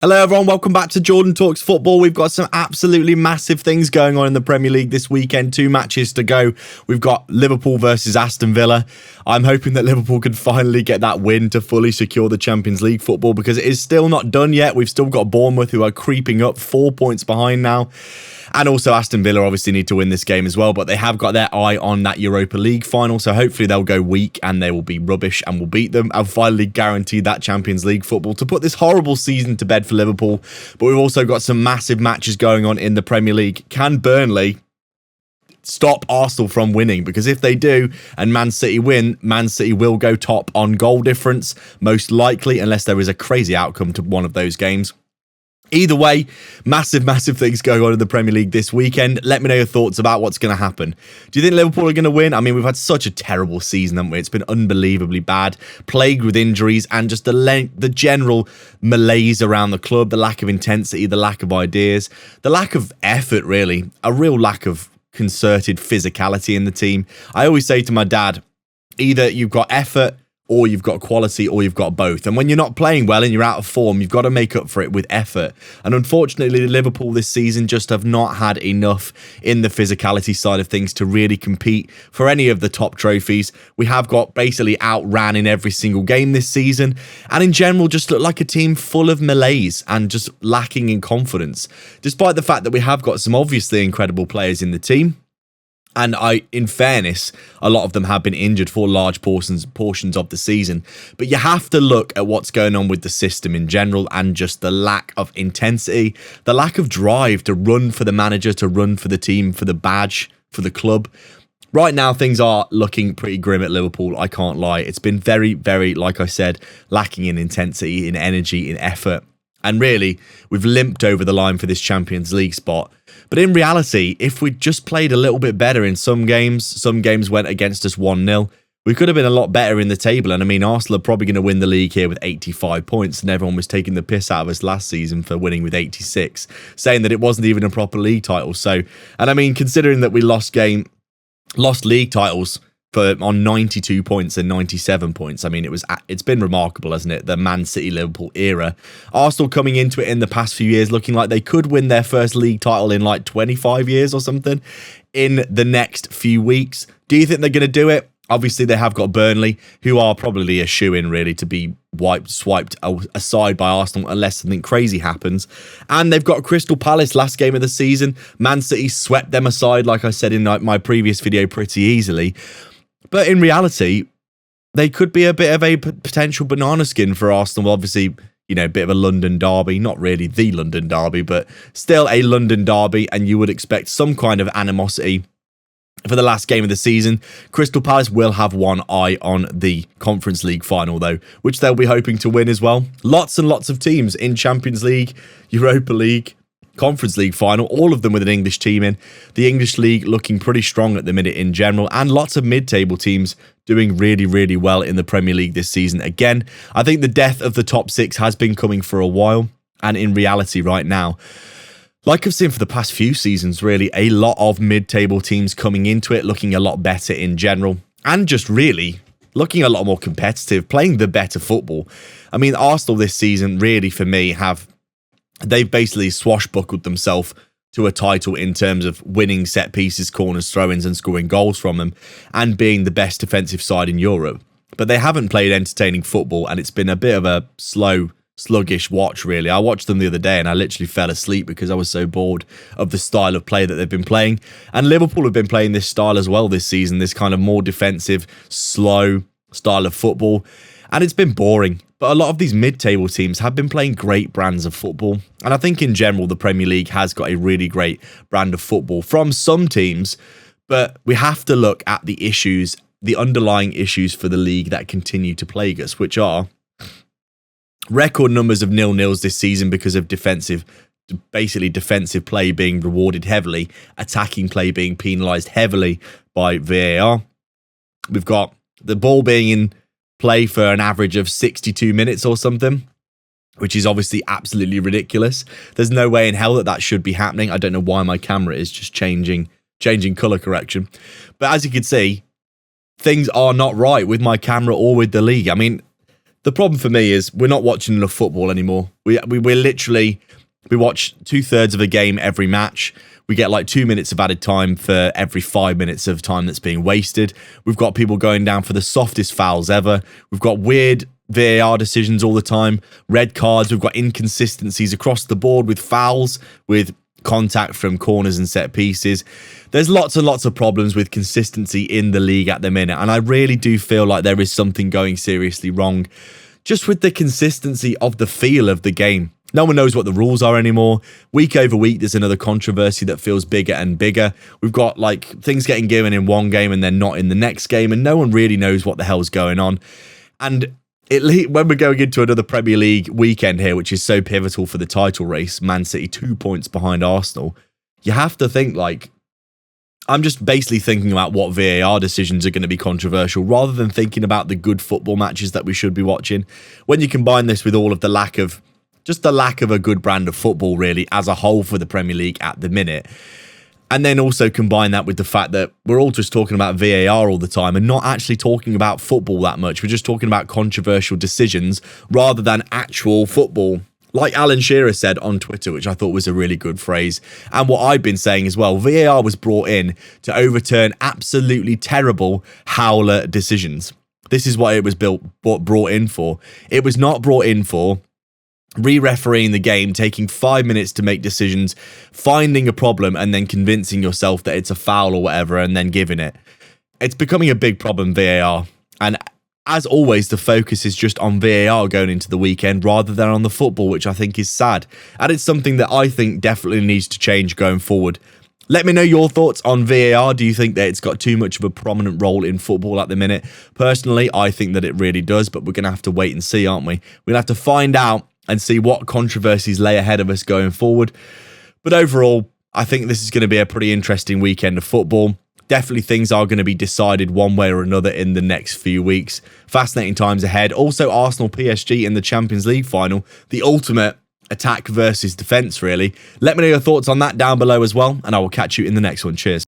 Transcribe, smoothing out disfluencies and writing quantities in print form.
Hello everyone, welcome back to Jordan Talks Football. We've got some absolutely massive things going on in the Premier League this weekend. 2 matches to go. We've got Liverpool versus Aston Villa. I'm hoping that Liverpool can finally get that win to fully secure the Champions League football because it is still not done yet. We've still got Bournemouth who are creeping up 4 points behind now. And also Aston Villa obviously need to win this game as well, but they have got their eye on that Europa League final, so hopefully they'll go weak and they will be rubbish and will beat them and finally guarantee that Champions League football to put this horrible season to bed for Liverpool. But we've also got some massive matches going on in the Premier League. Can Burnley stop Arsenal from winning? Because if they do and Man City win, Man City will go top on goal difference, most likely, unless there is a crazy outcome to one of those games. Either way, massive things going on in the Premier League this weekend. Let me know your thoughts about what's going to happen. Do you think Liverpool are going to win? I mean, we've had such a terrible season, haven't we? It's been unbelievably bad, plagued with injuries and just the general malaise around the club, the lack of intensity, the lack of ideas, the lack of effort, really, a real lack of concerted physicality in the team. I always say to my dad, either you've got effort or you've got quality, or you've got both. And when you're not playing well and you're out of form, you've got to make up for it with effort. And unfortunately, Liverpool this season just have not had enough in the physicality side of things to really compete for any of the top trophies. We have got basically outran in every single game this season. And in general, just look like a team full of malaise and just lacking in confidence. Despite the fact that we have got some obviously incredible players in the team. And in fairness, a lot of them have been injured for large portions of the season. But you have to look at what's going on with the system in general and just the lack of intensity, the lack of drive to run for the manager, to run for the team, for the badge, for the club. Right now, things are looking pretty grim at Liverpool, I can't lie. It's been very, like I said, lacking in intensity, in energy, in effort. And really, we've limped over the line for this Champions League spot. But in reality, if we'd just played a little bit better in some games went against us 1-0, we could have been a lot better in the table. And I mean, Arsenal are probably going to win the league here with 85 points. And everyone was taking the piss out of us last season for winning with 86, saying that it wasn't even a proper league title. So, and I mean, considering that we lost league titles on 92 points and 97 points. I mean, it's been remarkable, hasn't it? The Man City Liverpool era. Arsenal coming into it in the past few years looking like they could win their first league title in like 25 years or something in the next few weeks. Do you think they're going to do it? Obviously, they have got Burnley, who are probably a shoo-in, really, to be swiped aside by Arsenal unless something crazy happens. And they've got Crystal Palace last game of the season. Man City swept them aside, like I said in my previous video, pretty easily. But in reality, they could be a bit of a potential banana skin for Arsenal. Obviously, you know, a bit of a London derby. Not really the London derby, but still a London derby. And you would expect some kind of animosity for the last game of the season. Crystal Palace will have one eye on the Conference League final, though, which they'll be hoping to win as well. Lots and lots of teams in Champions League, Europa League, Conference League final, all of them with an English team in. The English League looking pretty strong at the minute in general, and lots of mid-table teams doing really well in the Premier League this season. Again, I think the death of the top 6 has been coming for a while, and in reality right now, like I've seen for the past few seasons, really, a lot of mid-table teams coming into it, looking a lot better in general, and just really looking a lot more competitive, playing the better football. I mean, Arsenal this season, really, for me, they've basically swashbuckled themselves to a title in terms of winning set pieces, corners, throw-ins and scoring goals from them and being the best defensive side in Europe. But they haven't played entertaining football and it's been a bit of a slow, sluggish watch, really. I watched them the other day and I literally fell asleep because I was so bored of the style of play that they've been playing. And Liverpool have been playing this style as well this season, this kind of more defensive, slow style of football. And it's been boring. But a lot of these mid-table teams have been playing great brands of football. And I think in general, the Premier League has got a really great brand of football from some teams. But we have to look at the issues, the underlying issues for the league that continue to plague us, which are record numbers of 0-0s this season because of defensive play being rewarded heavily, attacking play being penalised heavily by VAR. We've got the ball being in play for an average of 62 minutes or something, which is obviously absolutely ridiculous. There's no way in hell that should be happening. I don't know why my camera is just changing color correction. But as you can see, things are not right with my camera or with the league. I mean, The problem for me is we're not watching enough football anymore. We watch 2/3 of a game every match. We get like 2 minutes of added time for every 5 minutes of time that's being wasted. We've got people going down for the softest fouls ever. We've got weird VAR decisions all the time, red cards. We've got inconsistencies across the board with fouls, with contact from corners and set pieces. There's lots and lots of problems with consistency in the league at the minute, and I really do feel like there is something going seriously wrong just with the consistency of the feel of the game. No one knows what the rules are anymore. Week over week, there's another controversy that feels bigger and bigger. We've got like things getting given in one game and then not in the next game, and no one really knows what the hell's going on. And when we're going into another Premier League weekend here, which is so pivotal for the title race, Man City 2 points behind Arsenal, you have to think like, I'm just basically thinking about what VAR decisions are going to be controversial rather than thinking about the good football matches that we should be watching. When you combine this with all of the lack of a good brand of football really as a whole for the Premier League at the minute, and then also combine that with the fact that we're all just talking about VAR all the time and not actually talking about football that much. We're just talking about controversial decisions rather than actual football. Like Alan Shearer said on Twitter, which I thought was a really good phrase, and what I've been saying as well, VAR was brought in to overturn absolutely terrible howler decisions. This is what it was brought in for. It was not brought in for re-refereeing the game, taking 5 minutes to make decisions, finding a problem, and then convincing yourself that it's a foul or whatever, and then giving it. It's becoming a big problem, VAR. And as always, the focus is just on VAR going into the weekend rather than on the football, which I think is sad. And it's something that I think definitely needs to change going forward. Let me know your thoughts on VAR. Do you think that it's got too much of a prominent role in football at the minute? Personally, I think that it really does, but we're going to have to wait and see, aren't we? We're going to have to find out and see what controversies lay ahead of us going forward. But overall, I think this is going to be a pretty interesting weekend of football. Definitely things are going to be decided one way or another in the next few weeks. Fascinating times ahead. Also, Arsenal PSG in the Champions League final. The ultimate attack versus defence, really. Let me know your thoughts on that down below as well, and I will catch you in the next one. Cheers.